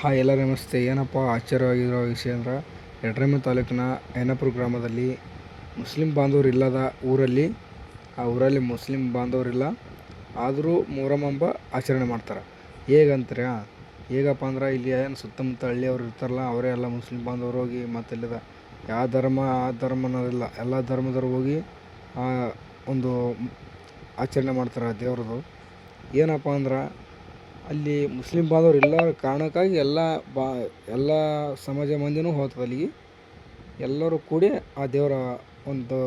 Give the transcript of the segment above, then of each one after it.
Hi ಎಲ್ಲ ನಮಸ್ತೆ. ಏನಪ್ಪ ಆಶ್ಚರ್ಯವಾಗಿರೋ ವಿಷಯ ಅಂದ್ರೆ ಯಡ್ರಾಮಿ ತಾಲೂಕಿನ ಐನಾಪುರ ಗ್ರಾಮದಲ್ಲಿ ಮುಸ್ಲಿಂ ಬಾಂಧವರು ಇಲ್ಲದ ಊರಲ್ಲಿ ಆ ಊರಲ್ಲಿ ಮುಸ್ಲಿಂ ಬಾಂಧವರಿಲ್ಲ, ಆದರೂ ಮೊಹರಂ ಹಬ್ಬ ಆಚರಣೆ ಮಾಡ್ತಾರೆ. ಹೇಗಪ್ಪ ಅಂದ್ರೆ ಇಲ್ಲಿ ಏನು ಸುತ್ತಮುತ್ತ ಹಳ್ಳಿಯವರು ಇರ್ತಾರಲ್ಲ, ಅವರೇ ಎಲ್ಲ ಮುಸ್ಲಿಂ ಬಾಂಧವರು ಹೋಗಿ ಮತ್ತು ಇಲ್ಲದ ಯಾವ ಧರ್ಮ ಆ ಧರ್ಮ ಅನ್ನೋದಿಲ್ಲ, ಎಲ್ಲ ಧರ್ಮದವರು ಹೋಗಿ ಒಂದು ಆಚರಣೆ ಮಾಡ್ತಾರೆ ದೇವ್ರದ್ದು. ಏನಪ್ಪ ಅಂದ್ರೆ ಅಲ್ಲಿ ಮುಸ್ಲಿಂ ಬಾಂಧವರು ಇಲ್ಲ ಕಾರಣಕ್ಕಾಗಿ ಎಲ್ಲ ಸಮಾಜ ಮಂದಿನೂ ಹೋಗ್ತದೆ ಅಲ್ಲಿಗೆ. ಎಲ್ಲರೂ ಕೂಡಿ ಆ ದೇವರ ಒಂದು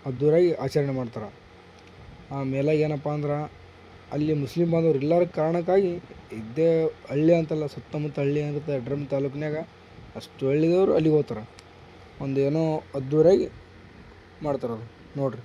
ಅದ್ದೂರಿಯಾಗಿ ಆಚರಣೆ ಮಾಡ್ತಾರೆ. ಆಮೇಲೆ ಏನಪ್ಪ ಅಂದ್ರೆ ಅಲ್ಲಿ ಮುಸ್ಲಿಂ ಬಾಂಧವರು ಇಲ್ಲರ ಕಾರಣಕ್ಕಾಗಿ ಇದ್ದೇ ಹಳ್ಳಿ ಅಂತಲ್ಲ, ಸುತ್ತಮುತ್ತ ಹಳ್ಳಿ ಇರುತ್ತೆ ಯಡ್ರಾಮಿ ತಾಲೂಕಿನಾಗ, ಅಷ್ಟು ಹಳ್ಳಿದವರು ಅಲ್ಲಿಗೆ ಹೋಗ್ತಾರೆ. ಒಂದು ಏನೋ ಅದ್ದೂರಿಯಾಗಿ ಮಾಡ್ತಾರೆ ಅದು ನೋಡ್ರಿ.